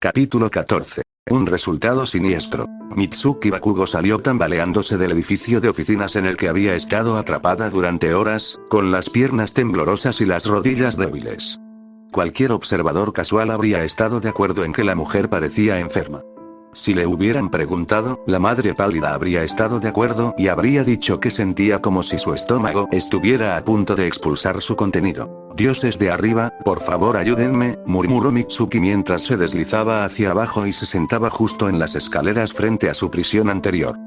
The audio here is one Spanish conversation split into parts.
Capítulo 14. Un resultado siniestro. Mitsuki Bakugo salió tambaleándose del edificio de oficinas en el que había estado atrapada durante horas, con las piernas temblorosas y las rodillas débiles. Cualquier observador casual habría estado de acuerdo en que la mujer parecía enferma. Si le hubieran preguntado, la madre pálida habría estado de acuerdo y habría dicho que sentía como si su estómago estuviera a punto de expulsar su contenido. Dioses de arriba, por favor ayúdenme, murmuró Mitsuki mientras se deslizaba hacia abajo y se sentaba justo en las escaleras frente a su prisión anterior.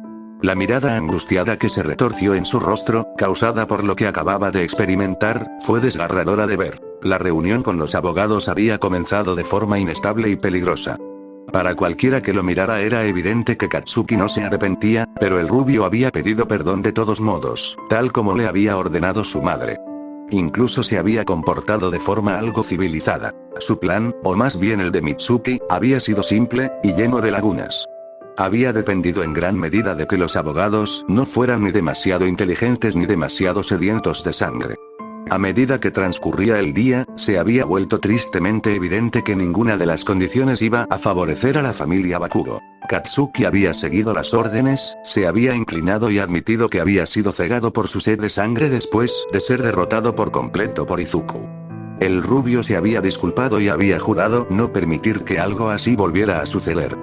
La mirada angustiada que se retorció en su rostro, causada por lo que acababa de experimentar, fue desgarradora de ver. La reunión con los abogados había comenzado de forma inestable y peligrosa. Para cualquiera que lo mirara era evidente que Katsuki no se arrepentía, pero el rubio había pedido perdón de todos modos, tal como le había ordenado su madre. Incluso se había comportado de forma algo civilizada. Su plan, o más bien el de Mitsuki, había sido simple, y lleno de lagunas. Había dependido en gran medida de que los abogados no fueran ni demasiado inteligentes ni demasiado sedientos de sangre. A medida que transcurría el día, se había vuelto tristemente evidente que ninguna de las condiciones iba a favorecer a la familia Bakugo. Katsuki había seguido las órdenes, se había inclinado y admitido que había sido cegado por su sed de sangre después de ser derrotado por completo por Izuku. El rubio se había disculpado y había jurado no permitir que algo así volviera a suceder.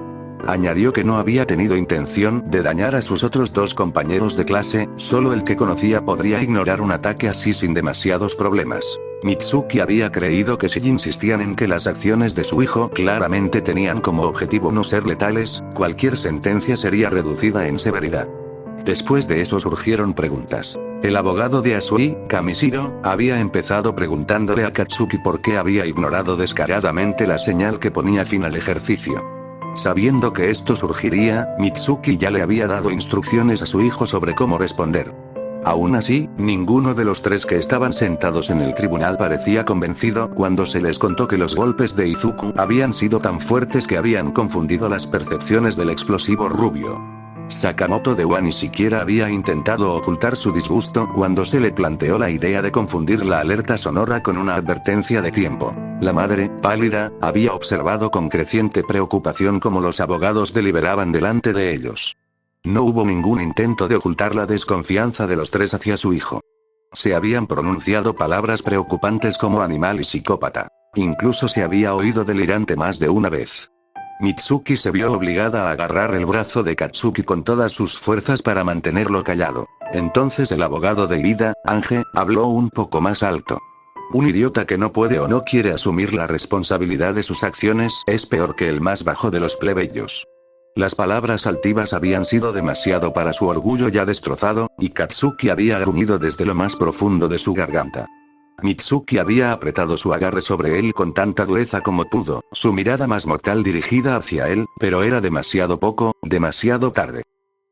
Añadió que no había tenido intención de dañar a sus otros dos compañeros de clase, solo el que conocía podría ignorar un ataque así sin demasiados problemas. Mitsuki había creído que si insistían en que las acciones de su hijo claramente tenían como objetivo no ser letales, cualquier sentencia sería reducida en severidad. Después de eso surgieron preguntas. El abogado de Asui, Kamishiro, había empezado preguntándole a Katsuki por qué había ignorado descaradamente la señal que ponía fin al ejercicio. Sabiendo que esto surgiría, Mitsuki ya le había dado instrucciones a su hijo sobre cómo responder. Aún así, ninguno de los tres que estaban sentados en el tribunal parecía convencido cuando se les contó que los golpes de Izuku habían sido tan fuertes que habían confundido las percepciones del explosivo rubio. Sakamoto Dewa ni siquiera había intentado ocultar su disgusto cuando se le planteó la idea de confundir la alerta sonora con una advertencia de tiempo. La madre, pálida, había observado con creciente preocupación cómo los abogados deliberaban delante de ellos. No hubo ningún intento de ocultar la desconfianza de los tres hacia su hijo. Se habían pronunciado palabras preocupantes como animal y psicópata. Incluso se había oído delirante más de una vez. Mitsuki se vio obligada a agarrar el brazo de Katsuki con todas sus fuerzas para mantenerlo callado. Entonces el abogado de Ida, Ange, habló un poco más alto. Un idiota que no puede o no quiere asumir la responsabilidad de sus acciones es peor que el más bajo de los plebeyos. Las palabras altivas habían sido demasiado para su orgullo ya destrozado, y Katsuki había gruñido desde lo más profundo de su garganta. Mitsuki había apretado su agarre sobre él con tanta dureza como pudo, su mirada más mortal dirigida hacia él, pero era demasiado poco, demasiado tarde.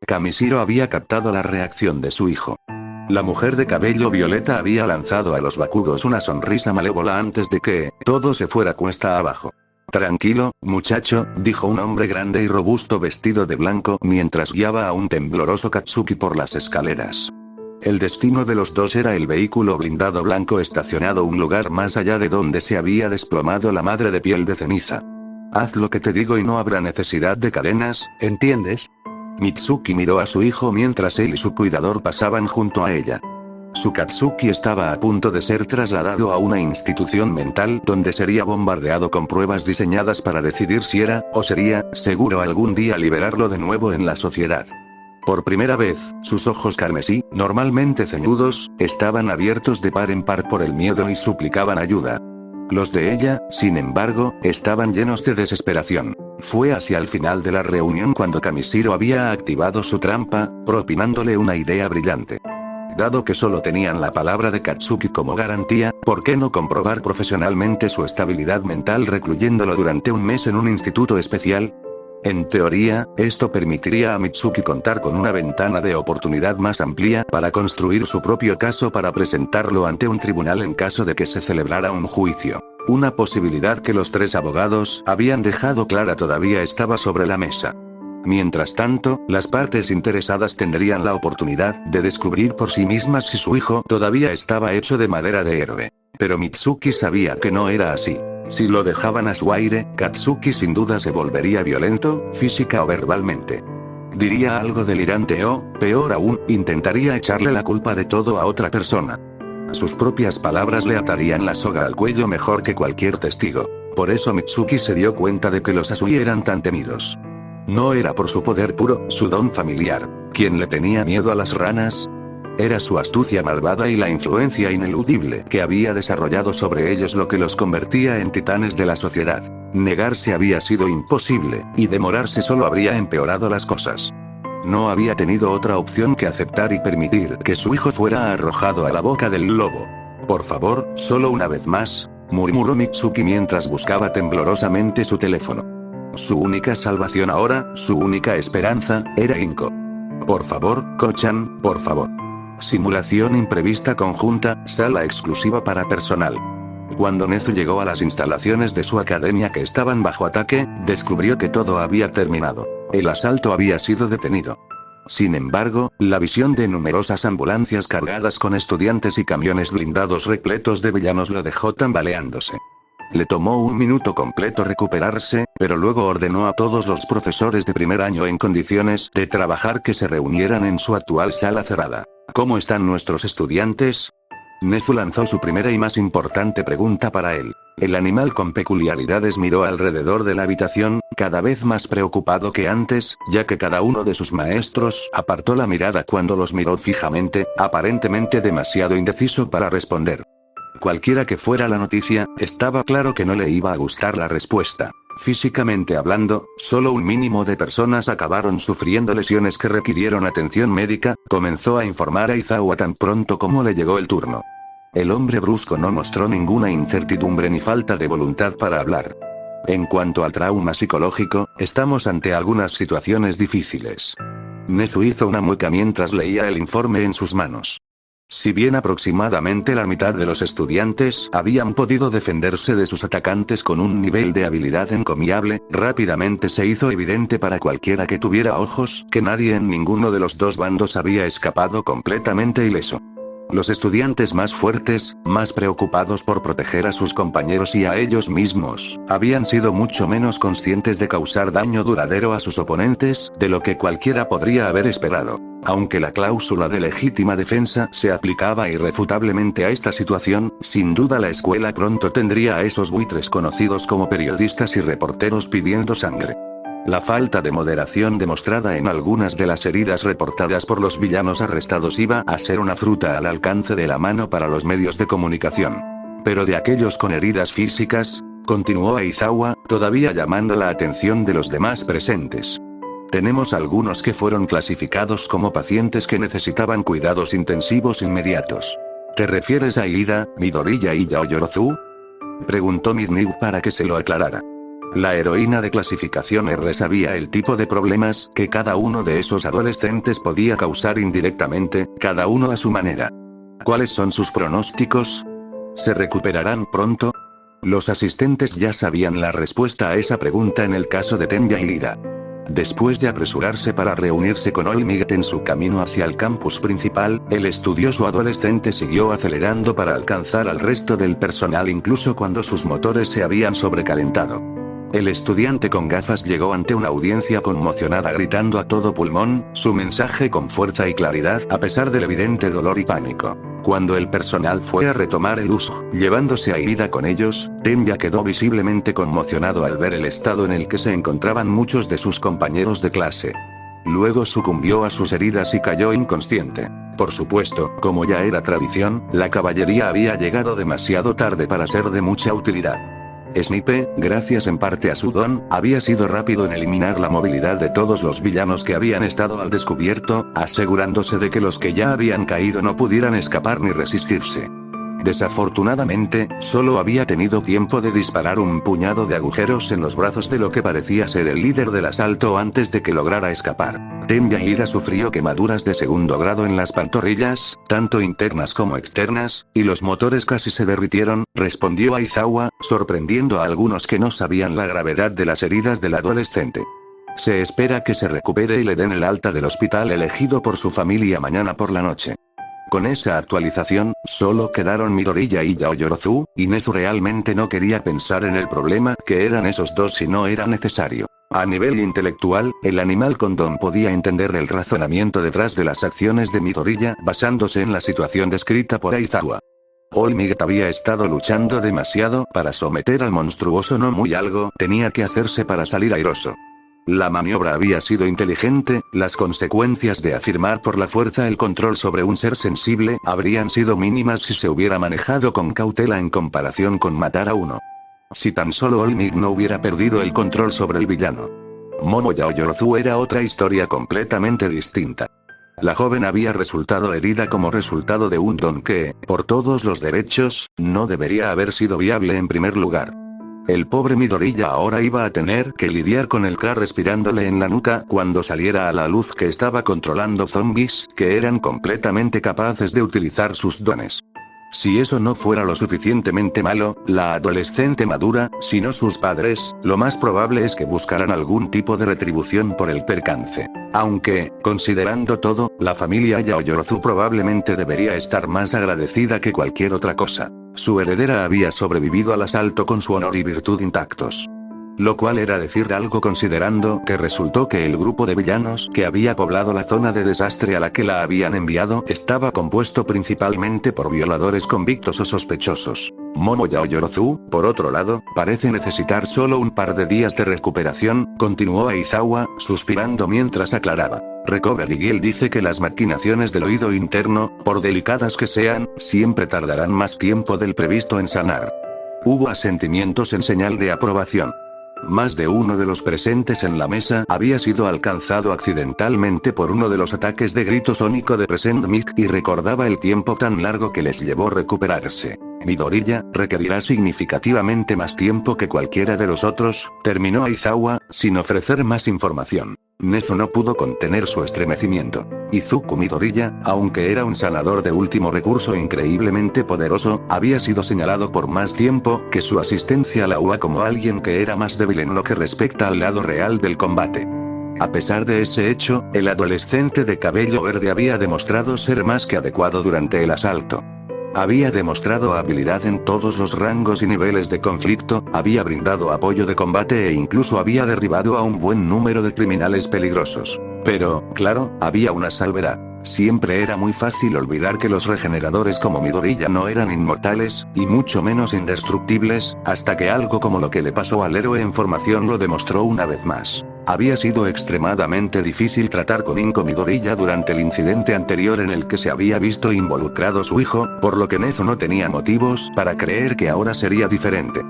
Kamishiro había captado la reacción de su hijo. La mujer de cabello violeta había lanzado a los Bakugos una sonrisa malévola antes de que todo se fuera cuesta abajo. Tranquilo, muchacho, dijo un hombre grande y robusto vestido de blanco mientras guiaba a un tembloroso Katsuki por las escaleras. El destino de los dos era el vehículo blindado blanco estacionado un lugar más allá de donde se había desplomado la madre de piel de ceniza. Haz lo que te digo y no habrá necesidad de cadenas, ¿entiendes? Mitsuki miró a su hijo mientras él y su cuidador pasaban junto a ella. Su Katsuki estaba a punto de ser trasladado a una institución mental donde sería bombardeado con pruebas diseñadas para decidir si era, o sería, seguro algún día liberarlo de nuevo en la sociedad. Por primera vez, sus ojos carmesí, normalmente ceñudos, estaban abiertos de par en par por el miedo y suplicaban ayuda. Los de ella, sin embargo, estaban llenos de desesperación. Fue hacia el final de la reunión cuando Kamishiro había activado su trampa, propinándole una idea brillante. Dado que solo tenían la palabra de Katsuki como garantía, ¿por qué no comprobar profesionalmente su estabilidad mental recluyéndolo durante un mes en un instituto especial? En teoría, esto permitiría a Mitsuki contar con una ventana de oportunidad más amplia para construir su propio caso para presentarlo ante un tribunal en caso de que se celebrara un juicio. Una posibilidad que los tres abogados habían dejado clara todavía estaba sobre la mesa. Mientras tanto, las partes interesadas tendrían la oportunidad de descubrir por sí mismas si su hijo todavía estaba hecho de madera de héroe. Pero Mitsuki sabía que no era así. Si lo dejaban a su aire, Katsuki sin duda se volvería violento, física o verbalmente. Diría algo delirante o, peor aún, intentaría echarle la culpa de todo a otra persona. Sus propias palabras le atarían la soga al cuello mejor que cualquier testigo. Por eso Mitsuki se dio cuenta de que los Asui eran tan temidos. No era por su poder puro, su don familiar. ¿Quién le tenía miedo a las ranas? Era su astucia malvada y la influencia ineludible que había desarrollado sobre ellos lo que los convertía en titanes de la sociedad. Negarse había sido imposible, y demorarse solo habría empeorado las cosas. No había tenido otra opción que aceptar y permitir que su hijo fuera arrojado a la boca del lobo. Por favor, solo una vez más, murmuró Mitsuki mientras buscaba temblorosamente su teléfono. Su única salvación ahora, su única esperanza, era Inko. Por favor, Ko-chan, por favor. Simulación imprevista conjunta, sala exclusiva para personal. Cuando Nezu llegó a las instalaciones de su academia que estaban bajo ataque, descubrió que todo había terminado. El asalto había sido detenido. Sin embargo, la visión de numerosas ambulancias cargadas con estudiantes y camiones blindados repletos de villanos lo dejó tambaleándose. Le tomó un minuto completo recuperarse, pero luego ordenó a todos los profesores de primer año en condiciones de trabajar que se reunieran en su actual sala cerrada. ¿Cómo están nuestros estudiantes? Nezu lanzó su primera y más importante pregunta para él. El animal con peculiaridades miró alrededor de la habitación, cada vez más preocupado que antes, ya que cada uno de sus maestros apartó la mirada cuando los miró fijamente, aparentemente demasiado indeciso para responder. Cualquiera que fuera la noticia, estaba claro que no le iba a gustar la respuesta. Físicamente hablando, solo un mínimo de personas acabaron sufriendo lesiones que requirieron atención médica, comenzó a informar a Izawa tan pronto como le llegó el turno. El hombre brusco no mostró ninguna incertidumbre ni falta de voluntad para hablar. En cuanto al trauma psicológico, estamos ante algunas situaciones difíciles. Nezu hizo una mueca mientras leía el informe en sus manos. Si bien aproximadamente la mitad de los estudiantes habían podido defenderse de sus atacantes con un nivel de habilidad encomiable, rápidamente se hizo evidente para cualquiera que tuviera ojos que nadie en ninguno de los dos bandos había escapado completamente ileso. Los estudiantes más fuertes, más preocupados por proteger a sus compañeros y a ellos mismos, habían sido mucho menos conscientes de causar daño duradero a sus oponentes de lo que cualquiera podría haber esperado. Aunque la cláusula de legítima defensa se aplicaba irrefutablemente a esta situación, sin duda la escuela pronto tendría a esos buitres conocidos como periodistas y reporteros pidiendo sangre. La falta de moderación demostrada en algunas de las heridas reportadas por los villanos arrestados iba a ser una fruta al alcance de la mano para los medios de comunicación. Pero de aquellos con heridas físicas, continuó Aizawa, todavía llamando la atención de los demás presentes. Tenemos algunos que fueron clasificados como pacientes que necesitaban cuidados intensivos inmediatos. ¿Te refieres a Ida, Midoriya y Yaoyorozu? Preguntó Midnight para que se lo aclarara. La heroína de clasificación R sabía el tipo de problemas que cada uno de esos adolescentes podía causar indirectamente, cada uno a su manera. ¿Cuáles son sus pronósticos? ¿Se recuperarán pronto? Los asistentes ya sabían la respuesta a esa pregunta en el caso de Tenya y Ida. Después de apresurarse para reunirse con Olmigt en su camino hacia el campus principal, el estudioso adolescente siguió acelerando para alcanzar al resto del personal incluso cuando sus motores se habían sobrecalentado. El estudiante con gafas llegó ante una audiencia conmocionada gritando a todo pulmón, su mensaje con fuerza y claridad a pesar del evidente dolor y pánico. Cuando el personal fue a retomar el uso, llevándose a Ida con ellos, Tenya quedó visiblemente conmocionado al ver el estado en el que se encontraban muchos de sus compañeros de clase. Luego sucumbió a sus heridas y cayó inconsciente. Por supuesto, como ya era tradición, la caballería había llegado demasiado tarde para ser de mucha utilidad. Snipe, gracias en parte a su don, había sido rápido en eliminar la movilidad de todos los villanos que habían estado al descubierto, asegurándose de que los que ya habían caído no pudieran escapar ni resistirse. Desafortunadamente, solo había tenido tiempo de disparar un puñado de agujeros en los brazos de lo que parecía ser el líder del asalto antes de que lograra escapar. Tenya Ida sufrió quemaduras de segundo grado en las pantorrillas, tanto internas como externas, y los motores casi se derritieron, respondió Aizawa, sorprendiendo a algunos que no sabían la gravedad de las heridas del adolescente. Se espera que se recupere y le den el alta del hospital elegido por su familia mañana por la noche. Con esa actualización, solo quedaron Midoriya y Yaoyorozu, y Nezu realmente no quería pensar en el problema que eran esos dos si no era necesario. A nivel intelectual, el animal condón podía entender el razonamiento detrás de las acciones de Midoriya basándose en la situación descrita por Aizawa. All Might había estado luchando demasiado para someter al monstruoso no muy algo tenía que hacerse para salir airoso. La maniobra había sido inteligente, las consecuencias de afirmar por la fuerza el control sobre un ser sensible habrían sido mínimas si se hubiera manejado con cautela en comparación con matar a uno. Si tan solo All Might no hubiera perdido el control sobre el villano. Momo Yaoyorozu era otra historia completamente distinta. La joven había resultado herida como resultado de un don que, por todos los derechos, no debería haber sido viable en primer lugar. El pobre Midoriya ahora iba a tener que lidiar con el Kra respirándole en la nuca cuando saliera a la luz que estaba controlando zombies que eran completamente capaces de utilizar sus dones. Si eso no fuera lo suficientemente malo, la adolescente madura, si no sus padres, lo más probable es que buscaran algún tipo de retribución por el percance. Aunque, considerando todo, la familia Yaoyorozu probablemente debería estar más agradecida que cualquier otra cosa. Su heredera había sobrevivido al asalto con su honor y virtud intactos. Lo cual era decir algo considerando que resultó que el grupo de villanos que había poblado la zona de desastre a la que la habían enviado estaba compuesto principalmente por violadores convictos o sospechosos. Momo Yaoyorozu, por otro lado, parece necesitar solo un par de días de recuperación, continuó Aizawa, suspirando mientras aclaraba. Recovery Guild dice que las maquinaciones del oído interno, por delicadas que sean, siempre tardarán más tiempo del previsto en sanar. Hubo asentimientos en señal de aprobación. Más de uno de los presentes en la mesa había sido alcanzado accidentalmente por uno de los ataques de grito sónico de Present Mic y recordaba el tiempo tan largo que les llevó recuperarse. Midoriya requerirá significativamente más tiempo que cualquiera de los otros, terminó Aizawa, sin ofrecer más información. Nezu no pudo contener su estremecimiento. Izuku Midoriya, aunque era un sanador de último recurso increíblemente poderoso, había sido señalado por más tiempo que su asistencia a la UA como alguien que era más débil en lo que respecta al lado real del combate. A pesar de ese hecho, el adolescente de cabello verde había demostrado ser más que adecuado durante el asalto. Había demostrado habilidad en todos los rangos y niveles de conflicto, había brindado apoyo de combate e incluso había derribado a un buen número de criminales peligrosos. Pero, claro, había una salvedad. Siempre era muy fácil olvidar que los regeneradores como Midoriya no eran inmortales, y mucho menos indestructibles, hasta que algo como lo que le pasó al héroe en formación lo demostró una vez más. Había sido extremadamente difícil tratar con Inko Midoriya durante el incidente anterior en el que se había visto involucrado su hijo, por lo que Nezu no tenía motivos para creer que ahora sería diferente.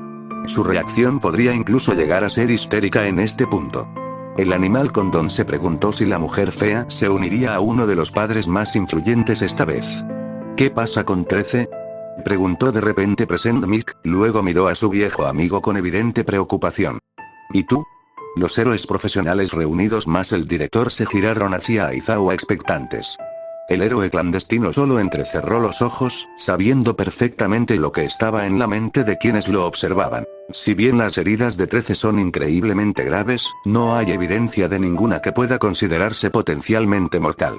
Su reacción podría incluso llegar a ser histérica en este punto. El animal condón se preguntó si la mujer fea se uniría a uno de los padres más influyentes esta vez. ¿Qué pasa con 13? Preguntó de repente Present Mic, luego miró a su viejo amigo con evidente preocupación. ¿Y tú? Los héroes profesionales reunidos más el director se giraron hacia Aizawa expectantes. El héroe clandestino solo entrecerró los ojos, sabiendo perfectamente lo que estaba en la mente de quienes lo observaban. Si bien las heridas de 13 son increíblemente graves, no hay evidencia de ninguna que pueda considerarse potencialmente mortal.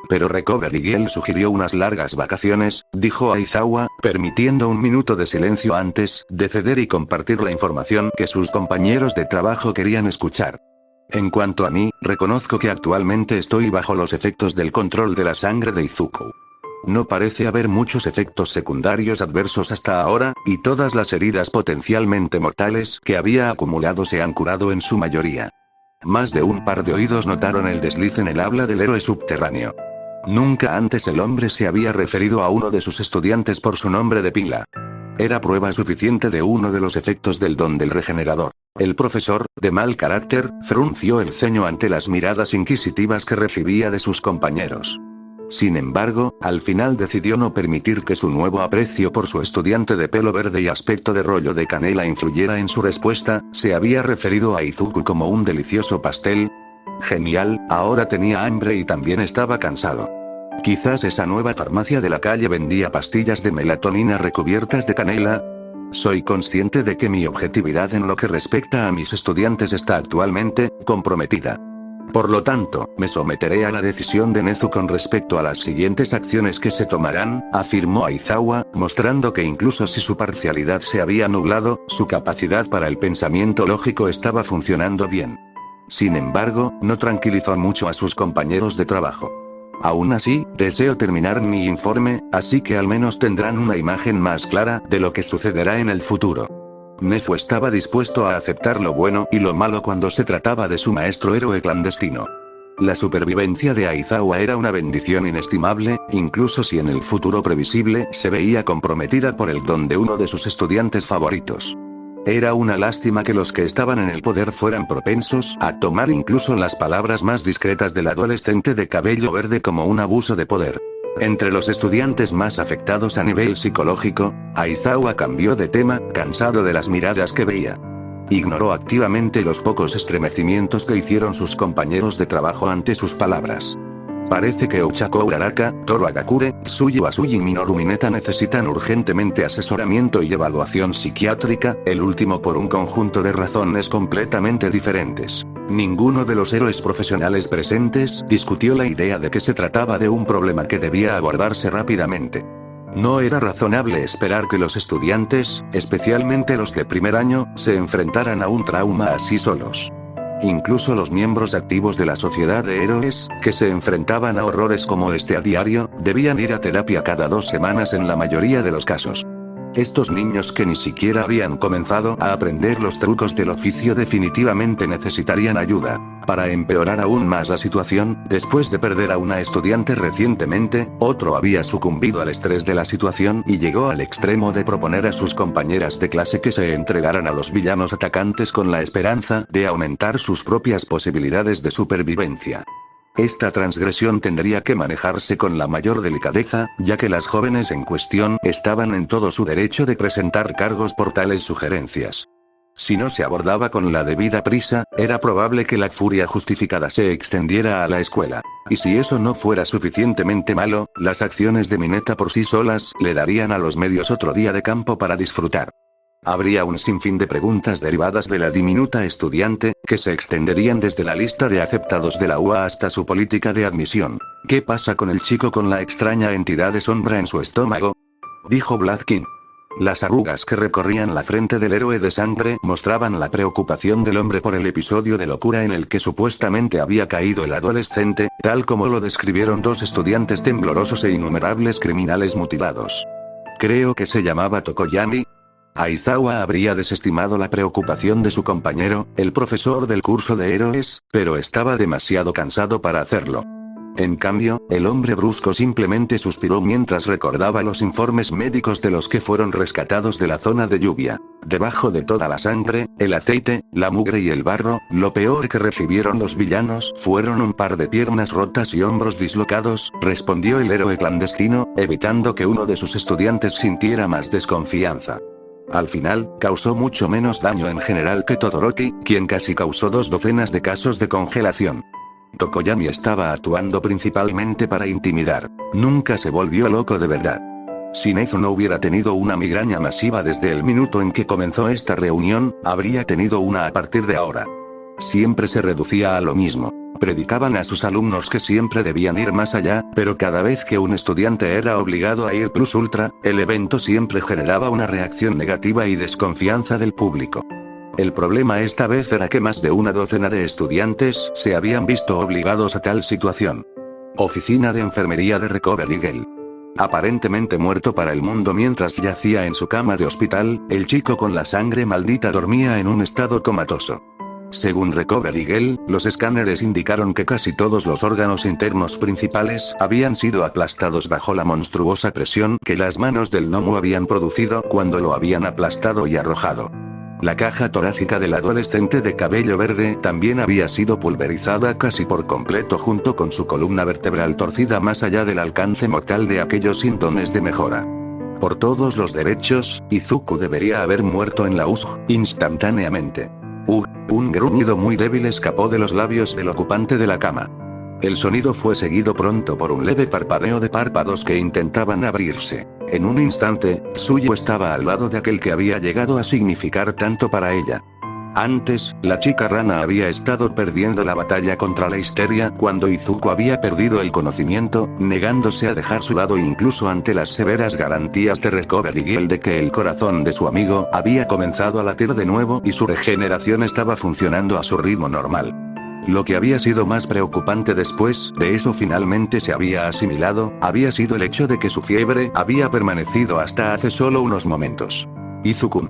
Pero Recovery Guild sugirió unas largas vacaciones, dijo Aizawa, permitiendo un minuto de silencio antes de ceder y compartir la información que sus compañeros de trabajo querían escuchar. En cuanto a mí, reconozco que actualmente estoy bajo los efectos del control de la sangre de Izuku. No parece haber muchos efectos secundarios adversos hasta ahora, y todas las heridas potencialmente mortales que había acumulado se han curado en su mayoría. Más de un par de oídos notaron el desliz en el habla del héroe subterráneo. Nunca antes el hombre se había referido a uno de sus estudiantes por su nombre de pila. Era prueba suficiente de uno de los efectos del don del regenerador. El profesor, de mal carácter, frunció el ceño ante las miradas inquisitivas que recibía de sus compañeros. Sin embargo, al final decidió no permitir que su nuevo aprecio por su estudiante de pelo verde y aspecto de rollo de canela influyera en su respuesta. ¿Se había referido a Izuku como un delicioso pastel? Genial, ahora tenía hambre y también estaba cansado. Quizás esa nueva farmacia de la calle vendía pastillas de melatonina recubiertas de canela. Soy consciente de que mi objetividad en lo que respecta a mis estudiantes está actualmente comprometida. Por lo tanto, me someteré a la decisión de Nezu con respecto a las siguientes acciones que se tomarán, afirmó Aizawa, mostrando que incluso si su parcialidad se había nublado, su capacidad para el pensamiento lógico estaba funcionando bien. Sin embargo, no tranquilizó mucho a sus compañeros de trabajo. Aún así, deseo terminar mi informe, así que al menos tendrán una imagen más clara de lo que sucederá en el futuro. Nezu estaba dispuesto a aceptar lo bueno y lo malo cuando se trataba de su maestro héroe clandestino. La supervivencia de Aizawa era una bendición inestimable, incluso si en el futuro previsible se veía comprometida por el don de uno de sus estudiantes favoritos. Era una lástima que los que estaban en el poder fueran propensos a tomar incluso las palabras más discretas del adolescente de cabello verde como un abuso de poder. Entre los estudiantes más afectados a nivel psicológico, Aizawa cambió de tema, cansado de las miradas que veía. Ignoró activamente los pocos estremecimientos que hicieron sus compañeros de trabajo ante sus palabras. Parece que Ochako Uraraka, Toru Agakure, Tsuyu Asuyi y Minoru Mineta necesitan urgentemente asesoramiento y evaluación psiquiátrica, el último por un conjunto de razones completamente diferentes. Ninguno de los héroes profesionales presentes discutió la idea de que se trataba de un problema que debía abordarse rápidamente. No era razonable esperar que los estudiantes, especialmente los de primer año, se enfrentaran a un trauma así solos. Incluso los miembros activos de la sociedad de héroes, que se enfrentaban a horrores como este a diario, debían ir a terapia cada 2 semanas en la mayoría de los casos. Estos niños que ni siquiera habían comenzado a aprender los trucos del oficio definitivamente necesitarían ayuda. Para empeorar aún más la situación, después de perder a una estudiante recientemente, otro había sucumbido al estrés de la situación y llegó al extremo de proponer a sus compañeras de clase que se entregaran a los villanos atacantes con la esperanza de aumentar sus propias posibilidades de supervivencia. Esta transgresión tendría que manejarse con la mayor delicadeza, ya que las jóvenes en cuestión estaban en todo su derecho de presentar cargos por tales sugerencias. Si no se abordaba con la debida prisa, era probable que la furia justificada se extendiera a la escuela. Y si eso no fuera suficientemente malo, las acciones de Mineta por sí solas le darían a los medios otro día de campo para disfrutar. Habría un sinfín de preguntas derivadas de la diminuta estudiante, que se extenderían desde la lista de aceptados de la UA hasta su política de admisión. ¿Qué pasa con el chico con la extraña entidad de sombra en su estómago?, dijo Bladkin. Las arrugas que recorrían la frente del héroe de sangre mostraban la preocupación del hombre por el episodio de locura en el que supuestamente había caído el adolescente, tal como lo describieron 2 estudiantes temblorosos e innumerables criminales mutilados. Creo que se llamaba Tokoyami. Aizawa habría desestimado la preocupación de su compañero, el profesor del curso de héroes, pero estaba demasiado cansado para hacerlo. En cambio, el hombre brusco simplemente suspiró mientras recordaba los informes médicos de los que fueron rescatados de la zona de lluvia. Debajo de toda la sangre, el aceite, la mugre y el barro, lo peor que recibieron los villanos fueron un par de piernas rotas y hombros dislocados, respondió el héroe clandestino, evitando que uno de sus estudiantes sintiera más desconfianza. Al final, causó mucho menos daño en general que Todoroki, quien casi causó 2 docenas de casos de congelación. Tokoyami estaba actuando principalmente para intimidar. Nunca se volvió loco de verdad. Si Nezu no hubiera tenido una migraña masiva desde el minuto en que comenzó esta reunión, habría tenido una a partir de ahora. Siempre se reducía a lo mismo. Predicaban a sus alumnos que siempre debían ir más allá, pero cada vez que un estudiante era obligado a ir plus ultra, el evento siempre generaba una reacción negativa y desconfianza del público. El problema esta vez era que más de una docena de estudiantes se habían visto obligados a tal situación. Oficina de enfermería de Recovery Girl. Aparentemente muerto para el mundo mientras yacía en su cama de hospital, el chico con la sangre maldita dormía en un estado comatoso. Según Recovery Girl, los escáneres indicaron que casi todos los órganos internos principales habían sido aplastados bajo la monstruosa presión que las manos del gnomo habían producido cuando lo habían aplastado y arrojado. La caja torácica del adolescente de cabello verde también había sido pulverizada casi por completo junto con su columna vertebral torcida más allá del alcance mortal de aquellos síntomas de mejora. Por todos los derechos, Izuku debería haber muerto en la USG instantáneamente. Un gruñido muy débil escapó de los labios del ocupante de la cama. El sonido fue seguido pronto por un leve parpadeo de párpados que intentaban abrirse. En un instante, Tsuyu estaba al lado de aquel que había llegado a significar tanto para ella. Antes, la chica rana había estado perdiendo la batalla contra la histeria cuando Izuku había perdido el conocimiento, negándose a dejar su lado incluso ante las severas garantías de Recovery Girl de que el corazón de su amigo había comenzado a latir de nuevo y su regeneración estaba funcionando a su ritmo normal. Lo que había sido más preocupante después de eso finalmente se había asimilado, había sido el hecho de que su fiebre había permanecido hasta hace solo unos momentos. Izuku.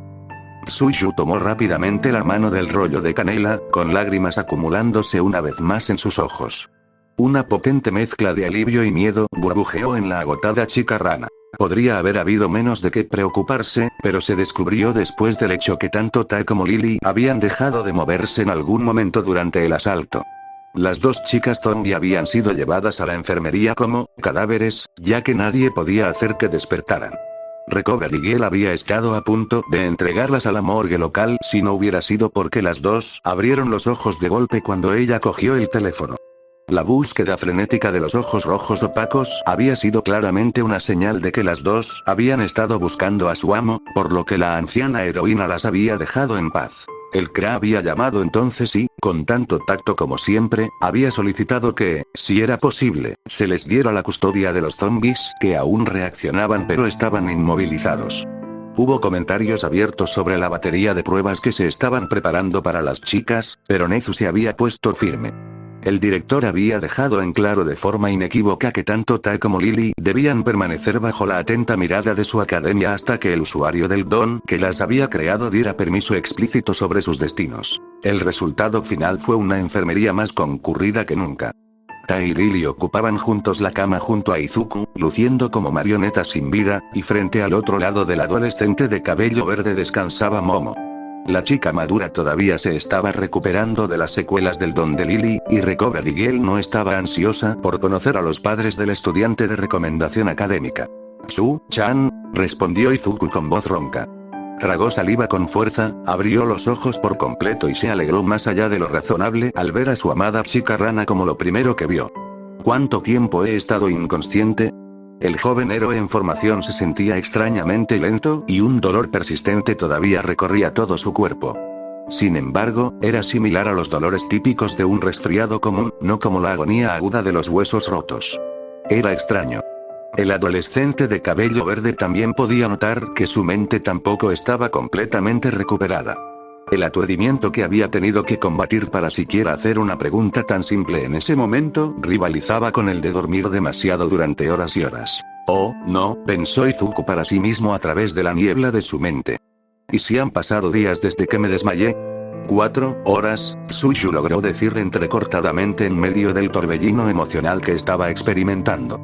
Tsuyu tomó rápidamente la mano del rollo de canela, con lágrimas acumulándose una vez más en sus ojos. Una potente mezcla de alivio y miedo burbujeó en la agotada chica rana. Podría haber habido menos de qué preocuparse, pero se descubrió después del hecho que tanto Tai como Lily habían dejado de moverse en algún momento durante el asalto. Las dos chicas zombie habían sido llevadas a la enfermería como cadáveres, ya que nadie podía hacer que despertaran. Recovery Girl había estado a punto de entregarlas a la morgue local si no hubiera sido porque las dos abrieron los ojos de golpe cuando ella cogió el teléfono. La búsqueda frenética de los ojos rojos opacos había sido claramente una señal de que las dos habían estado buscando a su amo, por lo que la anciana heroína las había dejado en paz. El CRA había llamado entonces y, con tanto tacto como siempre, había solicitado que, si era posible, se les diera la custodia de los zombies que aún reaccionaban pero estaban inmovilizados. Hubo comentarios abiertos sobre la batería de pruebas que se estaban preparando para las chicas, pero Nezu se había puesto firme. El director había dejado en claro de forma inequívoca que tanto Tai como Lily debían permanecer bajo la atenta mirada de su academia hasta que el usuario del don que las había creado diera permiso explícito sobre sus destinos. El resultado final fue una enfermería más concurrida que nunca. Tai y Lily ocupaban juntos la cama junto a Izuku, luciendo como marionetas sin vida, y frente al otro lado del adolescente de cabello verde descansaba Momo. La chica madura todavía se estaba recuperando de las secuelas del don de Lily, y Recovery Girl no estaba ansiosa por conocer a los padres del estudiante de recomendación académica. Su-chan, respondió Izuku con voz ronca. Tragó saliva con fuerza, abrió los ojos por completo y se alegró más allá de lo razonable al ver a su amada chica rana como lo primero que vio. ¿Cuánto tiempo he estado inconsciente? El joven héroe en formación se sentía extrañamente lento y un dolor persistente todavía recorría todo su cuerpo. Sin embargo, era similar a los dolores típicos de un resfriado común, no como la agonía aguda de los huesos rotos. Era extraño. El adolescente de cabello verde también podía notar que su mente tampoco estaba completamente recuperada. El aturdimiento que había tenido que combatir para siquiera hacer una pregunta tan simple en ese momento rivalizaba con el de dormir demasiado durante horas y horas. Oh, no, pensó Izuku para sí mismo a través de la niebla de su mente. ¿Y si han pasado días desde que me desmayé? 4 horas, Tsuyu logró decir entrecortadamente en medio del torbellino emocional que estaba experimentando.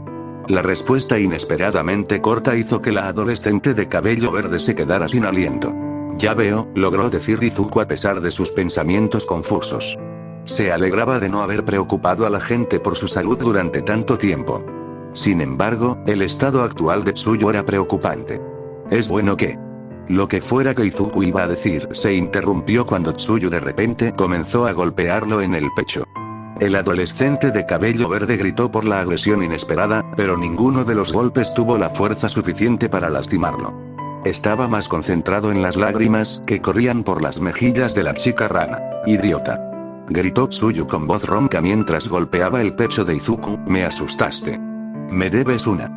La respuesta inesperadamente corta hizo que la adolescente de cabello verde se quedara sin aliento. Ya veo, logró decir Izuku a pesar de sus pensamientos confusos. Se alegraba de no haber preocupado a la gente por su salud durante tanto tiempo. Sin embargo, el estado actual de Tsuyu era preocupante. Es bueno que... Lo que fuera que Izuku iba a decir se interrumpió cuando Tsuyu de repente comenzó a golpearlo en el pecho. El adolescente de cabello verde gritó por la agresión inesperada, pero ninguno de los golpes tuvo la fuerza suficiente para lastimarlo. Estaba más concentrado en las lágrimas que corrían por las mejillas de la chica rana. ¡Idiota!, gritó Tsuyu con voz ronca mientras golpeaba el pecho de Izuku. Me asustaste. Me debes una.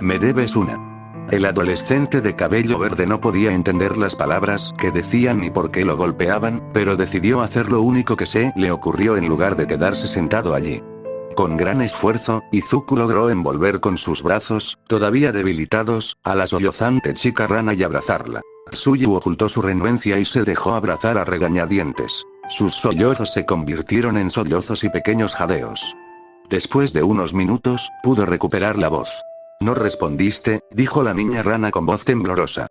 Me debes una. El adolescente de cabello verde no podía entender las palabras que decían ni por qué lo golpeaban, pero decidió hacer lo único que se le ocurrió en lugar de quedarse sentado allí. Con gran esfuerzo, Izuku logró envolver con sus brazos, todavía debilitados, a la sollozante chica rana y abrazarla. Tsuyu ocultó su renuencia y se dejó abrazar a regañadientes. Sus sollozos se convirtieron en sollozos y pequeños jadeos. Después de unos minutos, pudo recuperar la voz. No respondiste, dijo la niña rana con voz temblorosa.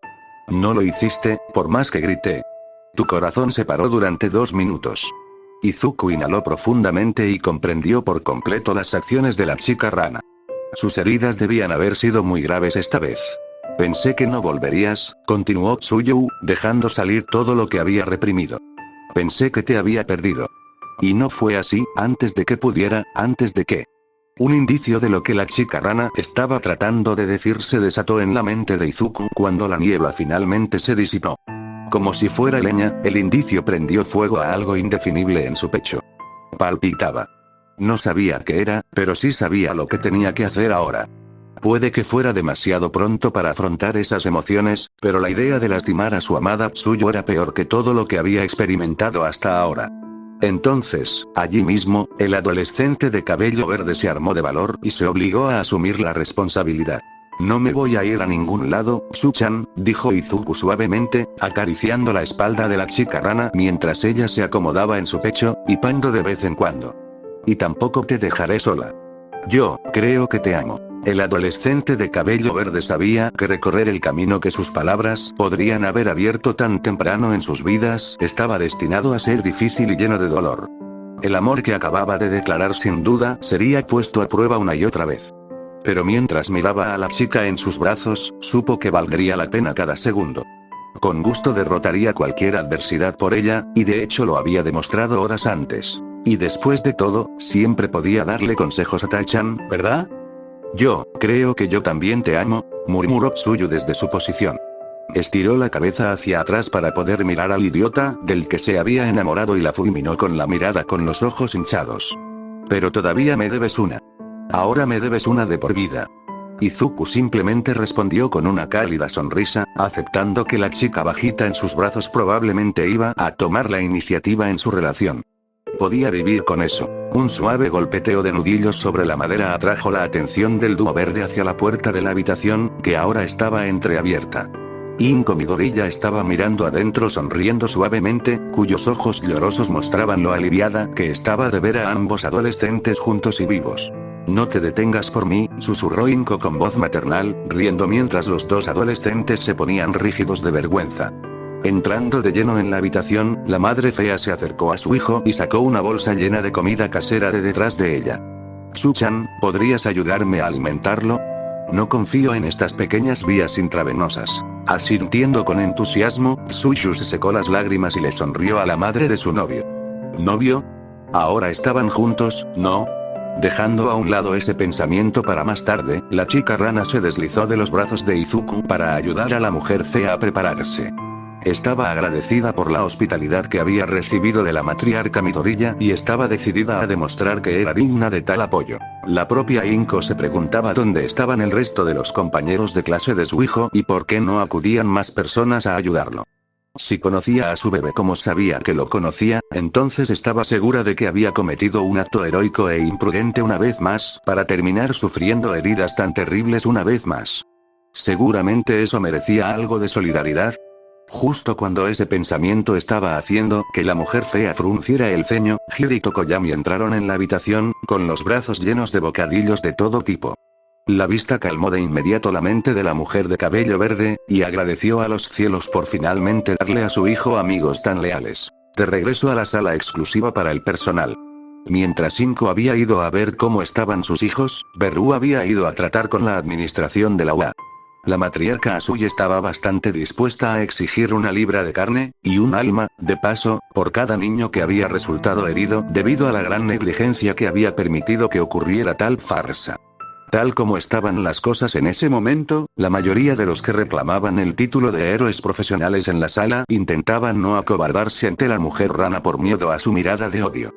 No lo hiciste, por más que grité. Tu corazón se paró durante 2 minutos. Izuku inhaló profundamente y comprendió por completo las acciones de la chica rana. Sus heridas debían haber sido muy graves esta vez. Pensé que no volverías, continuó Tsuyu, dejando salir todo lo que había reprimido. Pensé que te había perdido. Y no fue así, antes de que... Un indicio de lo que la chica rana estaba tratando de decir se desató en la mente de Izuku cuando la niebla finalmente se disipó. Como si fuera leña, el indicio prendió fuego a algo indefinible en su pecho. Palpitaba. No sabía qué era, pero sí sabía lo que tenía que hacer ahora. Puede que fuera demasiado pronto para afrontar esas emociones, pero la idea de lastimar a su amada Tsuyu era peor que todo lo que había experimentado hasta ahora. Entonces, allí mismo, el adolescente de cabello verde se armó de valor y se obligó a asumir la responsabilidad. No me voy a ir a ningún lado, Tsu-chan, dijo Izuku suavemente, acariciando la espalda de la chica rana mientras ella se acomodaba en su pecho, hipando de vez en cuando. Y tampoco te dejaré sola. Yo, creo que te amo. El adolescente de cabello verde sabía que recorrer el camino que sus palabras podrían haber abierto tan temprano en sus vidas estaba destinado a ser difícil y lleno de dolor. El amor que acababa de declarar sin duda sería puesto a prueba una y otra vez. Pero mientras miraba a la chica en sus brazos, supo que valdría la pena cada segundo. Con gusto derrotaría cualquier adversidad por ella, y de hecho lo había demostrado horas antes. Y después de todo, siempre podía darle consejos a Tai-chan, ¿verdad? Yo, creo que yo también te amo, murmuró Tsuyu desde su posición. Estiró la cabeza hacia atrás para poder mirar al idiota, del que se había enamorado y la fulminó con la mirada con los ojos hinchados. Pero todavía me debes una. Ahora me debes una de por vida. Izuku simplemente respondió con una cálida sonrisa, aceptando que la chica bajita en sus brazos probablemente iba a tomar la iniciativa en su relación. Podía vivir con eso. Un suave golpeteo de nudillos sobre la madera atrajo la atención del dúo verde hacia la puerta de la habitación, que ahora estaba entreabierta. Inko Midoriya estaba mirando adentro sonriendo suavemente, cuyos ojos llorosos mostraban lo aliviada que estaba de ver a ambos adolescentes juntos y vivos. No te detengas por mí, susurró Inko con voz maternal, riendo mientras los dos adolescentes se ponían rígidos de vergüenza. Entrando de lleno en la habitación, la madre fea se acercó a su hijo y sacó una bolsa llena de comida casera de detrás de ella. Tsu-chan, ¿podrías ayudarme a alimentarlo? No confío en estas pequeñas vías intravenosas. Asintiendo con entusiasmo, Tsuyu se secó las lágrimas y le sonrió a la madre de su novio. ¿Novio? ¿Ahora estaban juntos, no? Dejando a un lado ese pensamiento para más tarde, la chica rana se deslizó de los brazos de Izuku para ayudar a la mujer fea a prepararse. Estaba agradecida por la hospitalidad que había recibido de la matriarca Midoriya y estaba decidida a demostrar que era digna de tal apoyo. La propia Inko se preguntaba dónde estaban el resto de los compañeros de clase de su hijo y por qué no acudían más personas a ayudarlo. Si conocía a su bebé como sabía que lo conocía, entonces estaba segura de que había cometido un acto heroico e imprudente una vez más, para terminar sufriendo heridas tan terribles una vez más. Seguramente eso merecía algo de solidaridad. Justo cuando ese pensamiento estaba haciendo que la mujer fea frunciera el ceño, Hiro y Tokoyami entraron en la habitación, con los brazos llenos de bocadillos de todo tipo. La vista calmó de inmediato la mente de la mujer de cabello verde, y agradeció a los cielos por finalmente darle a su hijo amigos tan leales. De regreso a la sala exclusiva para el personal. Mientras Inko había ido a ver cómo estaban sus hijos, Beru había ido a tratar con la administración de la UA. La matriarca Asui estaba bastante dispuesta a exigir 1 libra de carne, y un alma, de paso, por cada niño que había resultado herido debido a la gran negligencia que había permitido que ocurriera tal farsa. Tal como estaban las cosas en ese momento, la mayoría de los que reclamaban el título de héroes profesionales en la sala intentaban no acobardarse ante la mujer rana por miedo a su mirada de odio.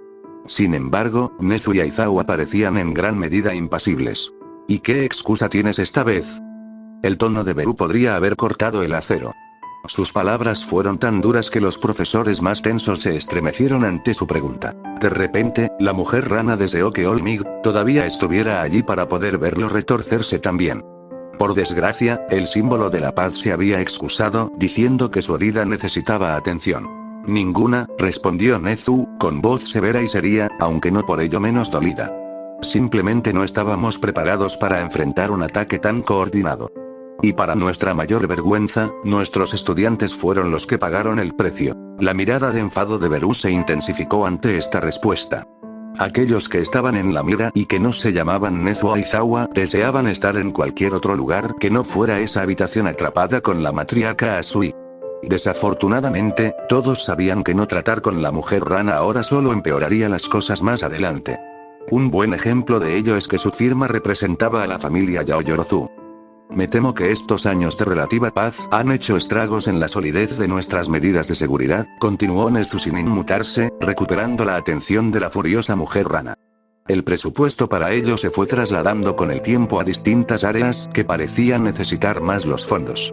Sin embargo, Nezu y Aizawa parecían en gran medida impasibles. ¿Y qué excusa tienes esta vez? El tono de Beru podría haber cortado el acero. Sus palabras fueron tan duras que los profesores más tensos se estremecieron ante su pregunta. De repente, la mujer rana deseó que Olmig todavía estuviera allí para poder verlo retorcerse también. Por desgracia, el símbolo de la paz se había excusado, diciendo que su herida necesitaba atención. Ninguna, respondió Nezu, con voz severa y seria, aunque no por ello menos dolida. Simplemente no estábamos preparados para enfrentar un ataque tan coordinado. Y para nuestra mayor vergüenza, nuestros estudiantes fueron los que pagaron el precio. La mirada de enfado de Beru se intensificó ante esta respuesta. Aquellos que estaban en la mira y que no se llamaban Nezu o Aizawa deseaban estar en cualquier otro lugar que no fuera esa habitación atrapada con la matriarca Asui. Desafortunadamente, todos sabían que no tratar con la mujer rana ahora solo empeoraría las cosas más adelante. Un buen ejemplo de ello es que su firma representaba a la familia Yaoyorozu. Me temo que estos años de relativa paz han hecho estragos en la solidez de nuestras medidas de seguridad, continuó Nezu sin inmutarse, recuperando la atención de la furiosa mujer rana. El presupuesto para ello se fue trasladando con el tiempo a distintas áreas que parecían necesitar más los fondos.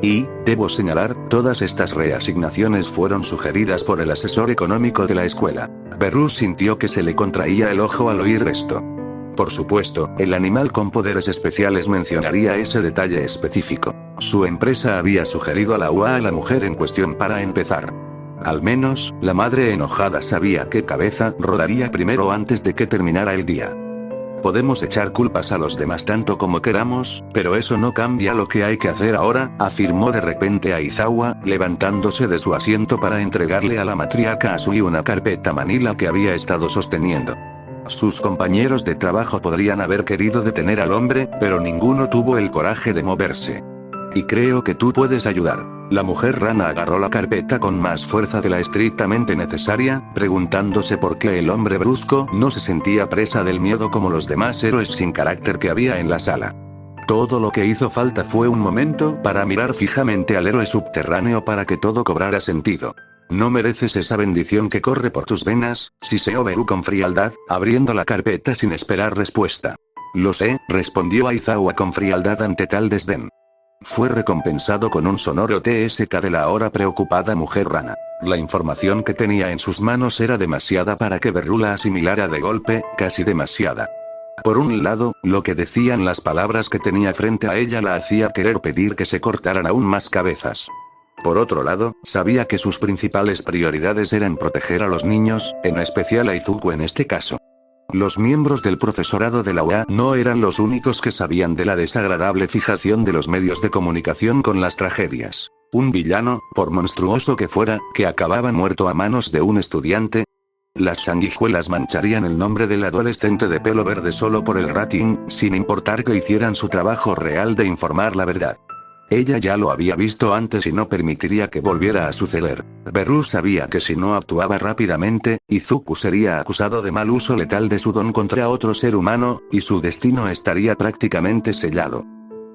Y, debo señalar, todas estas reasignaciones fueron sugeridas por el asesor económico de la escuela. Berrus sintió que se le contraía el ojo al oír esto. Por supuesto, el animal con poderes especiales mencionaría ese detalle específico. Su empresa había sugerido a la UA a la mujer en cuestión para empezar. Al menos, la madre enojada sabía qué cabeza rodaría primero antes de que terminara el día. Podemos echar culpas a los demás tanto como queramos, pero eso no cambia lo que hay que hacer ahora, afirmó de repente Aizawa, levantándose de su asiento para entregarle a la matriarca Asui una carpeta manila que había estado sosteniendo. Sus compañeros de trabajo podrían haber querido detener al hombre, pero ninguno tuvo el coraje de moverse. Y creo que tú puedes ayudar. La mujer rana agarró la carpeta con más fuerza de la estrictamente necesaria, preguntándose por qué el hombre brusco no se sentía presa del miedo como los demás héroes sin carácter que había en la sala. Todo lo que hizo falta fue un momento para mirar fijamente al héroe subterráneo para que todo cobrara sentido. No mereces esa bendición que corre por tus venas, siseó Beru con frialdad, abriendo la carpeta sin esperar respuesta. Lo sé, respondió Aizawa con frialdad ante tal desdén. Fue recompensado con un sonoro TSK de la ahora preocupada mujer rana. La información que tenía en sus manos era demasiada para que Beru la asimilara de golpe, casi demasiada. Por un lado, lo que decían las palabras que tenía frente a ella la hacía querer pedir que se cortaran aún más cabezas. Por otro lado, sabía que sus principales prioridades eran proteger a los niños, en especial a Izuku en este caso. Los miembros del profesorado de la UA no eran los únicos que sabían de la desagradable fijación de los medios de comunicación con las tragedias. Un villano, por monstruoso que fuera, que acababa muerto a manos de un estudiante. Las sanguijuelas mancharían el nombre del adolescente de pelo verde solo por el rating, sin importar que hicieran su trabajo real de informar la verdad. Ella ya lo había visto antes y no permitiría que volviera a suceder. Berrus sabía que si no actuaba rápidamente, Izuku sería acusado de mal uso letal de su don contra otro ser humano, y su destino estaría prácticamente sellado.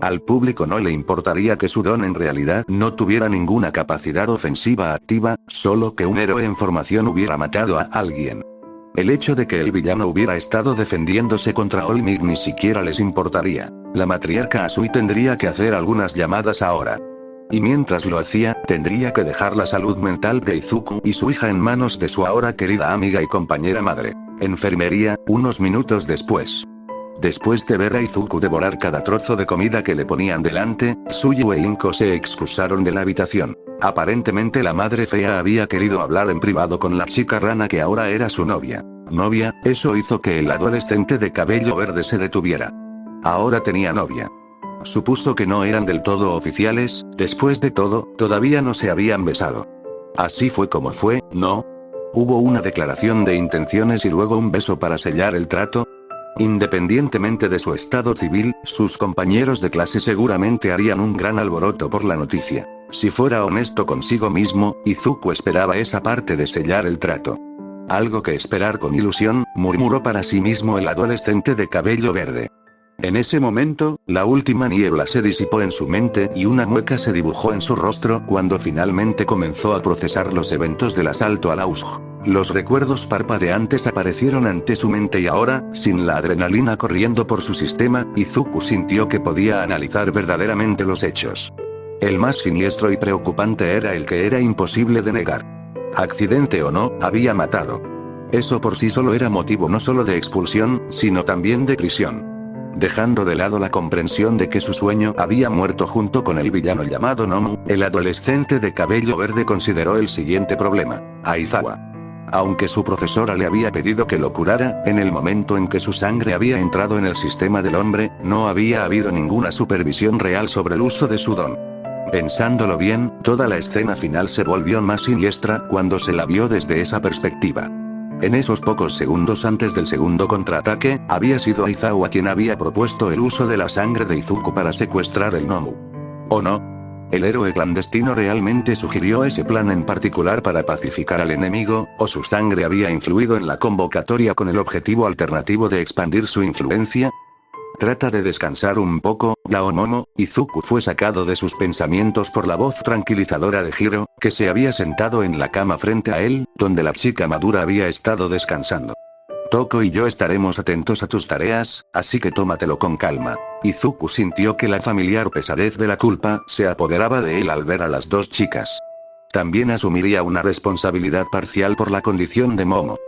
Al público no le importaría que su don en realidad no tuviera ninguna capacidad ofensiva activa, solo que un héroe en formación hubiera matado a alguien. El hecho de que el villano hubiera estado defendiéndose contra Olmig ni siquiera les importaría. La matriarca Asui tendría que hacer algunas llamadas ahora. Y mientras lo hacía, tendría que dejar la salud mental de Izuku y su hija en manos de su ahora querida amiga y compañera madre. Enfermería, unos minutos después. Después de ver a Izuku devorar cada trozo de comida que le ponían delante, Tsuyu e Inko se excusaron de la habitación. Aparentemente la madre fea había querido hablar en privado con la chica rana que ahora era su novia. Novia, eso hizo que el adolescente de cabello verde se detuviera. Ahora tenía novia. Supuso que no eran del todo oficiales, después de todo, todavía no se habían besado. Así fue como fue, ¿no? Hubo una declaración de intenciones y luego un beso para sellar el trato. Independientemente de su estado civil, sus compañeros de clase seguramente harían un gran alboroto por la noticia. Si fuera honesto consigo mismo, Izuku esperaba esa parte de sellar el trato. Algo que esperar con ilusión, murmuró para sí mismo el adolescente de cabello verde. En ese momento, la última niebla se disipó en su mente y una mueca se dibujó en su rostro cuando finalmente comenzó a procesar los eventos del asalto a Lausg. Los recuerdos parpadeantes aparecieron ante su mente y ahora, sin la adrenalina corriendo por su sistema, Izuku sintió que podía analizar verdaderamente los hechos. El más siniestro y preocupante era el que era imposible de negar. Accidente o no, había matado. Eso por sí solo era motivo no solo de expulsión, sino también de prisión. Dejando de lado la comprensión de que su sueño había muerto junto con el villano llamado Nomu, el adolescente de cabello verde consideró el siguiente problema: Aizawa. Aunque su profesora le había pedido que lo curara, en el momento en que su sangre había entrado en el sistema del hombre, no había habido ninguna supervisión real sobre el uso de su don. Pensándolo bien, toda la escena final se volvió más siniestra cuando se la vio desde esa perspectiva. En esos pocos segundos antes del segundo contraataque, había sido Aizawa quien había propuesto el uso de la sangre de Izuku para secuestrar el Nomu. ¿O no? ¿El héroe clandestino realmente sugirió ese plan en particular para pacificar al enemigo, o su sangre había influido en la convocatoria con el objetivo alternativo de expandir su influencia? Trata de descansar un poco, Yao Momo, Izuku fue sacado de sus pensamientos por la voz tranquilizadora de Hiro, que se había sentado en la cama frente a él, donde la chica madura había estado descansando. Toko y yo estaremos atentos a tus tareas, así que tómatelo con calma. Izuku sintió que la familiar pesadez de la culpa se apoderaba de él al ver a las dos chicas. También asumiría una responsabilidad parcial por la condición de Momo.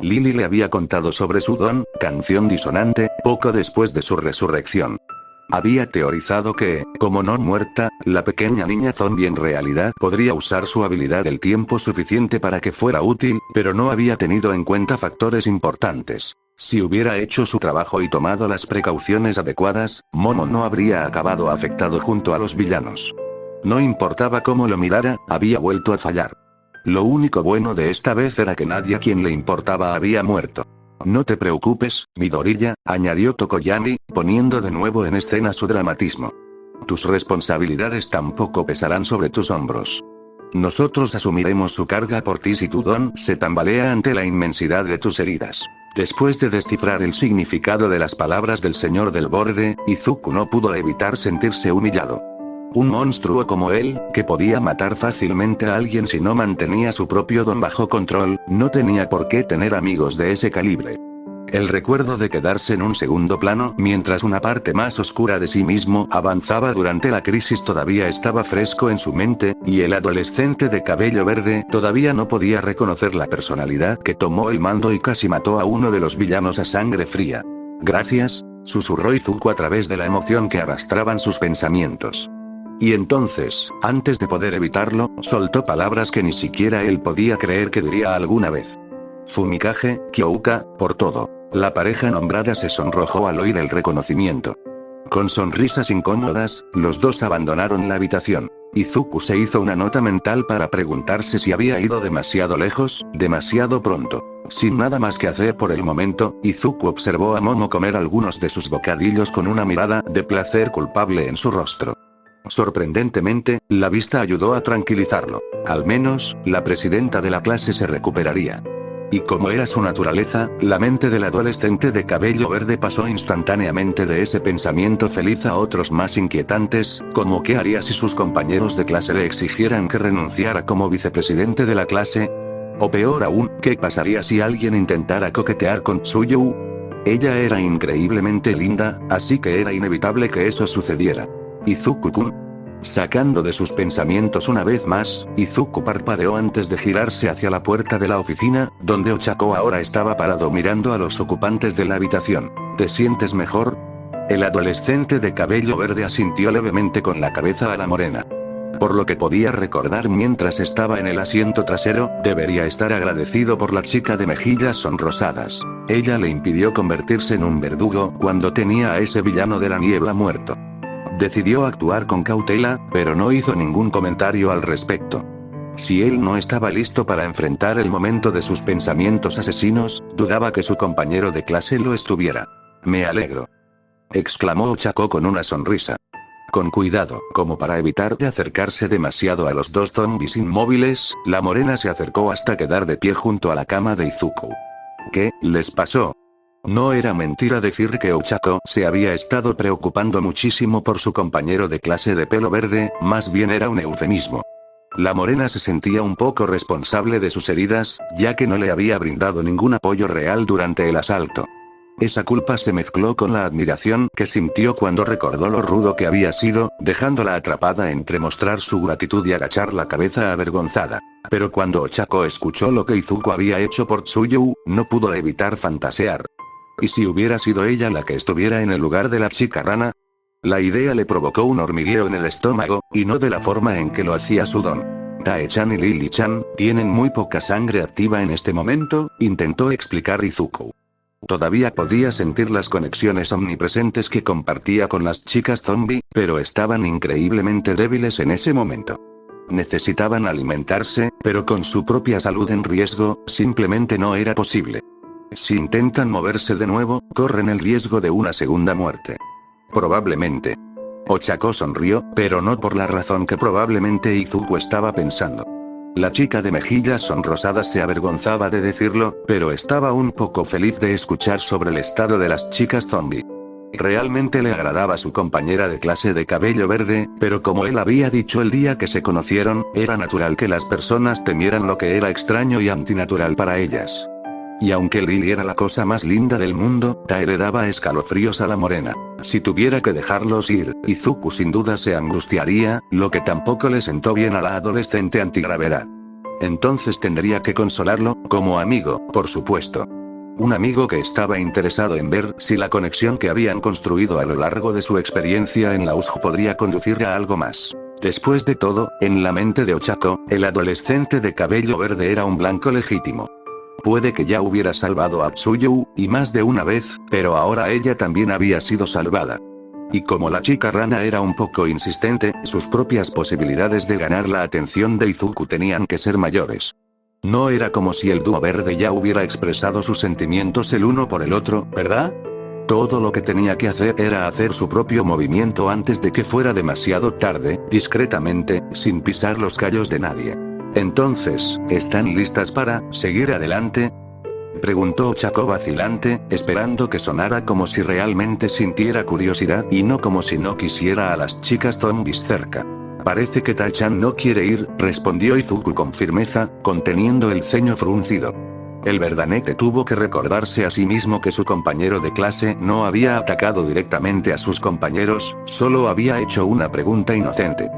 Lily le había contado sobre su don, canción disonante, poco después de su resurrección. Había teorizado que, como no muerta, la pequeña niña zombie en realidad podría usar su habilidad el tiempo suficiente para que fuera útil, pero no había tenido en cuenta factores importantes. Si hubiera hecho su trabajo y tomado las precauciones adecuadas, Momo no habría acabado afectado junto a los villanos. No importaba cómo lo mirara, había vuelto a fallar. Lo único bueno de esta vez era que nadie a quien le importaba había muerto. No te preocupes, Midoriya, añadió Tokoyami, poniendo de nuevo en escena su dramatismo. Tus responsabilidades tampoco pesarán sobre tus hombros. Nosotros asumiremos su carga por ti si tu don se tambalea ante la inmensidad de tus heridas. Después de descifrar el significado de las palabras del señor del borde, Izuku no pudo evitar sentirse humillado. Un monstruo como él, que podía matar fácilmente a alguien si no mantenía su propio don bajo control, no tenía por qué tener amigos de ese calibre. El recuerdo de quedarse en un segundo plano mientras una parte más oscura de sí mismo avanzaba durante la crisis todavía estaba fresco en su mente, y el adolescente de cabello verde todavía no podía reconocer la personalidad que tomó el mando y casi mató a uno de los villanos a sangre fría. Gracias, susurró Izuku a través de la emoción que arrastraban sus pensamientos. Y entonces, antes de poder evitarlo, soltó palabras que ni siquiera él podía creer que diría alguna vez. Fumikage, Kyouka, por todo. La pareja nombrada se sonrojó al oír el reconocimiento. Con sonrisas incómodas, los dos abandonaron la habitación. Izuku se hizo una nota mental para preguntarse si había ido demasiado lejos, demasiado pronto. Sin nada más que hacer por el momento, Izuku observó a Momo comer algunos de sus bocadillos con una mirada de placer culpable en su rostro. Sorprendentemente, la vista ayudó a tranquilizarlo. Al menos, la presidenta de la clase se recuperaría. Y como era su naturaleza, la mente del adolescente de cabello verde pasó instantáneamente de ese pensamiento feliz a otros más inquietantes, como qué haría si sus compañeros de clase le exigieran que renunciara como vicepresidente de la clase. O peor aún, ¿qué pasaría si alguien intentara coquetear con Tsuyu? Ella era increíblemente linda, así que era inevitable que eso sucediera. Izuku-kun. Sacando de sus pensamientos una vez más, Izuku parpadeó antes de girarse hacia la puerta de la oficina, donde Ochako ahora estaba parado mirando a los ocupantes de la habitación. ¿Te sientes mejor? El adolescente de cabello verde asintió levemente con la cabeza a la morena. Por lo que podía recordar mientras estaba en el asiento trasero, debería estar agradecido por la chica de mejillas sonrosadas. Ella le impidió convertirse en un verdugo cuando tenía a ese villano de la niebla muerto. Decidió actuar con cautela, pero no hizo ningún comentario al respecto. Si él no estaba listo para enfrentar el momento de sus pensamientos asesinos, dudaba que su compañero de clase lo estuviera. Me alegro. Exclamó Ochako con una sonrisa. Con cuidado, como para evitar de acercarse demasiado a los dos zombies inmóviles, la morena se acercó hasta quedar de pie junto a la cama de Izuku. ¿Qué les pasó? No era mentira decir que Ochako se había estado preocupando muchísimo por su compañero de clase de pelo verde, más bien era un eufemismo. La morena se sentía un poco responsable de sus heridas, ya que no le había brindado ningún apoyo real durante el asalto. Esa culpa se mezcló con la admiración que sintió cuando recordó lo rudo que había sido, dejándola atrapada entre mostrar su gratitud y agachar la cabeza avergonzada. Pero cuando Ochako escuchó lo que Izuku había hecho por Tsuyu, no pudo evitar fantasear. ¿Y si hubiera sido ella la que estuviera en el lugar de la chica rana? La idea le provocó un hormigueo en el estómago, y no de la forma en que lo hacía su don. Tae-chan y Lily-chan tienen muy poca sangre activa en este momento, intentó explicar Izuku. Todavía podía sentir las conexiones omnipresentes que compartía con las chicas zombie, pero estaban increíblemente débiles en ese momento. Necesitaban alimentarse, pero con su propia salud en riesgo, simplemente no era posible. Si intentan moverse de nuevo, corren el riesgo de una segunda muerte. Probablemente. Ochako sonrió, pero no por la razón que probablemente Izuku estaba pensando. La chica de mejillas sonrosadas se avergonzaba de decirlo, pero estaba un poco feliz de escuchar sobre el estado de las chicas zombie. Realmente le agradaba su compañera de clase de cabello verde, pero como él había dicho el día que se conocieron, era natural que las personas temieran lo que era extraño y antinatural para ellas. Y aunque Lily era la cosa más linda del mundo, Tae le daba escalofríos a la morena. Si tuviera que dejarlos ir, Izuku sin duda se angustiaría, lo que tampoco le sentó bien a la adolescente antigravedad. Entonces tendría que consolarlo, como amigo, por supuesto. Un amigo que estaba interesado en ver si la conexión que habían construido a lo largo de su experiencia en la USJ podría conducir a algo más. Después de todo, en la mente de Ochako, el adolescente de cabello verde era un blanco legítimo. Puede que ya hubiera salvado a Tsuyu, y más de una vez, pero ahora ella también había sido salvada. Y como la chica rana era un poco insistente, sus propias posibilidades de ganar la atención de Izuku tenían que ser mayores. No era como si el dúo verde ya hubiera expresado sus sentimientos el uno por el otro, ¿verdad? Todo lo que tenía que hacer era hacer su propio movimiento antes de que fuera demasiado tarde, discretamente, sin pisar los callos de nadie. Entonces, ¿están listas para seguir adelante? Preguntó Ochako vacilante, esperando que sonara como si realmente sintiera curiosidad y no como si no quisiera a las chicas zombies cerca. Parece que Tae-chan no quiere ir, respondió Izuku con firmeza, conteniendo el ceño fruncido. El verdanete tuvo que recordarse a sí mismo que su compañero de clase no había atacado directamente a sus compañeros, solo había hecho una pregunta inocente.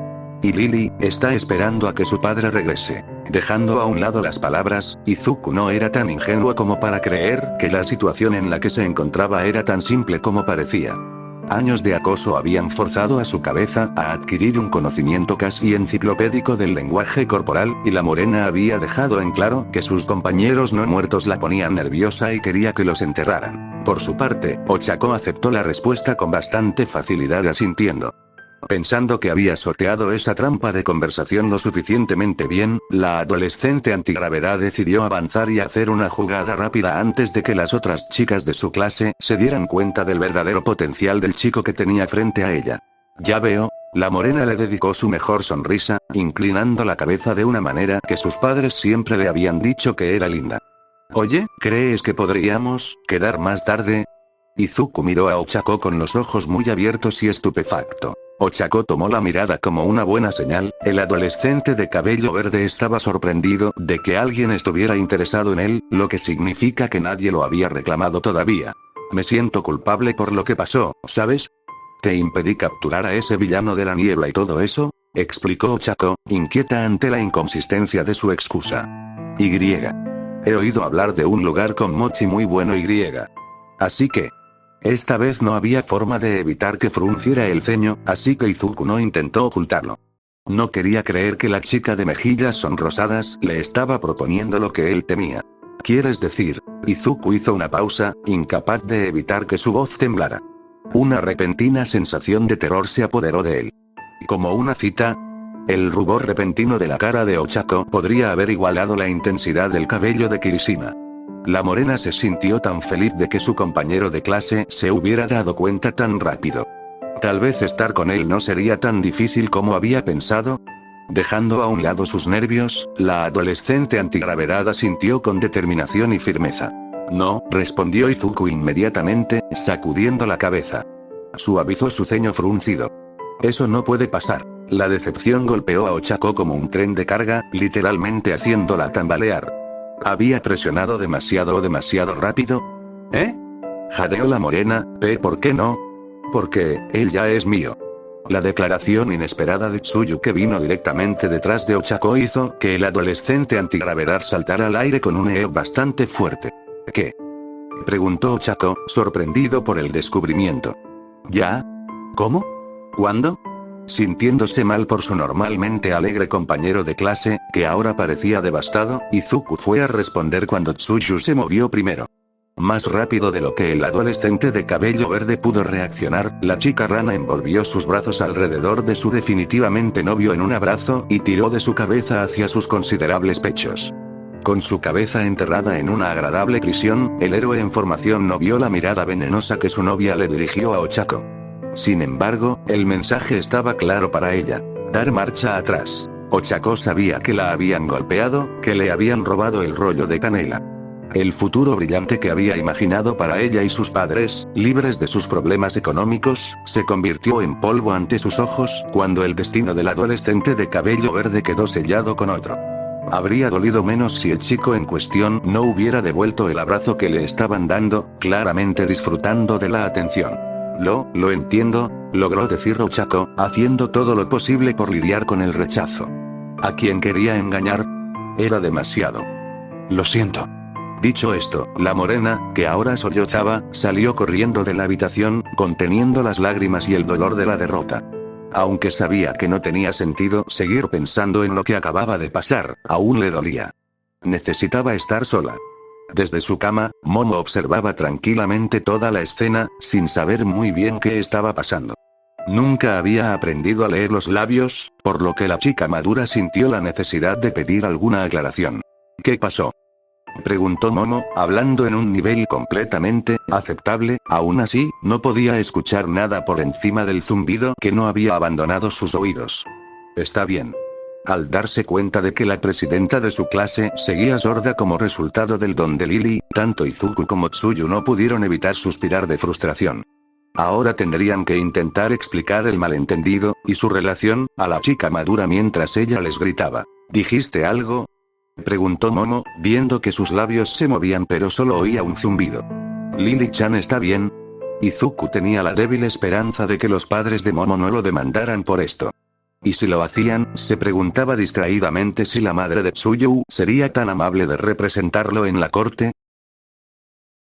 Y Lily está esperando a que su padre regrese. Dejando a un lado las palabras, Izuku no era tan ingenuo como para creer que la situación en la que se encontraba era tan simple como parecía. Años de acoso habían forzado a su cabeza a adquirir un conocimiento casi enciclopédico del lenguaje corporal, y la morena había dejado en claro que sus compañeros no muertos la ponían nerviosa y quería que los enterraran. Por su parte, Ochako aceptó la respuesta con bastante facilidad asintiendo. Pensando que había sorteado esa trampa de conversación lo suficientemente bien, la adolescente antigravedad decidió avanzar y hacer una jugada rápida antes de que las otras chicas de su clase se dieran cuenta del verdadero potencial del chico que tenía frente a ella. Ya veo, la morena le dedicó su mejor sonrisa, inclinando la cabeza de una manera que sus padres siempre le habían dicho que era linda. Oye, ¿crees que podríamos quedar más tarde? Izuku miró a Ochako con los ojos muy abiertos y estupefacto. Ochako tomó la mirada como una buena señal, el adolescente de cabello verde estaba sorprendido de que alguien estuviera interesado en él, lo que significa que nadie lo había reclamado todavía. Me siento culpable por lo que pasó, ¿sabes? Te impedí capturar a ese villano de la niebla y todo eso, explicó Ochako, inquieta ante la inconsistencia de su excusa. He oído hablar de un lugar con mochi muy bueno Así que... Esta vez no había forma de evitar que frunciera el ceño, así que Izuku no intentó ocultarlo. No quería creer que la chica de mejillas sonrosadas le estaba proponiendo lo que él temía. ¿Quieres decir? Izuku hizo una pausa, incapaz de evitar que su voz temblara. Una repentina sensación de terror se apoderó de él. Como una cita, el rubor repentino de la cara de Ochako podría haber igualado la intensidad del cabello de Kirishima. La morena se sintió tan feliz de que su compañero de clase se hubiera dado cuenta tan rápido. Tal vez estar con él no sería tan difícil como había pensado. Dejando a un lado sus nervios, la adolescente antigravedad asintió con determinación y firmeza. No, respondió Izuku inmediatamente, sacudiendo la cabeza. Suavizó su ceño fruncido. Eso no puede pasar. La decepción golpeó a Ochako como un tren de carga, literalmente haciéndola tambalear. ¿Había presionado demasiado rápido? ¿Eh? Jadeó la morena, ¿por qué no? Porque, él ya es mío. La declaración inesperada de Tsuyu que vino directamente detrás de Ochako hizo que el adolescente antigravedad saltara al aire con un bastante fuerte. ¿Qué? Preguntó Ochako, sorprendido por el descubrimiento. ¿Ya? ¿Cómo? ¿Cuándo? Sintiéndose mal por su normalmente alegre compañero de clase, que ahora parecía devastado, Izuku fue a responder cuando Tsuyu se movió primero. Más rápido de lo que el adolescente de cabello verde pudo reaccionar, la chica rana envolvió sus brazos alrededor de su definitivamente novio en un abrazo y tiró de su cabeza hacia sus considerables pechos. Con su cabeza enterrada en una agradable prisión, el héroe en formación no vio la mirada venenosa que su novia le dirigió a Ochako. Sin embargo, el mensaje estaba claro para ella: dar marcha atrás. Ochako sabía que la habían golpeado, que le habían robado el rollo de canela. El futuro brillante que había imaginado para ella y sus padres, libres de sus problemas económicos, se convirtió en polvo ante sus ojos cuando el destino del adolescente de cabello verde quedó sellado con otro. Habría dolido menos si el chico en cuestión no hubiera devuelto el abrazo que le estaban dando, claramente disfrutando de la atención. Lo entiendo, logró decir Ochako, haciendo todo lo posible por lidiar con el rechazo. ¿A quién quería engañar? Era demasiado. Lo siento. Dicho esto, la morena, que ahora sollozaba, salió corriendo de la habitación, conteniendo las lágrimas y el dolor de la derrota. Aunque sabía que no tenía sentido seguir pensando en lo que acababa de pasar, aún le dolía. Necesitaba estar sola. Desde su cama, Momo observaba tranquilamente toda la escena, sin saber muy bien qué estaba pasando. Nunca había aprendido a leer los labios, por lo que la chica madura sintió la necesidad de pedir alguna aclaración. ¿Qué pasó?, preguntó Momo, hablando en un nivel completamente aceptable. Aún así, no podía escuchar nada por encima del zumbido que no había abandonado sus oídos. Está bien. Al darse cuenta de que la presidenta de su clase seguía sorda como resultado del don de Lily, tanto Izuku como Tsuyu no pudieron evitar suspirar de frustración. Ahora tendrían que intentar explicar el malentendido y su relación a la chica madura mientras ella les gritaba. ¿Dijiste algo?, preguntó Momo, viendo que sus labios se movían pero solo oía un zumbido. ¿Lily-chan está bien? Izuku tenía la débil esperanza de que los padres de Momo no lo demandaran por esto. Y si lo hacían, se preguntaba distraídamente si la madre de Tsuyu sería tan amable de representarlo en la corte.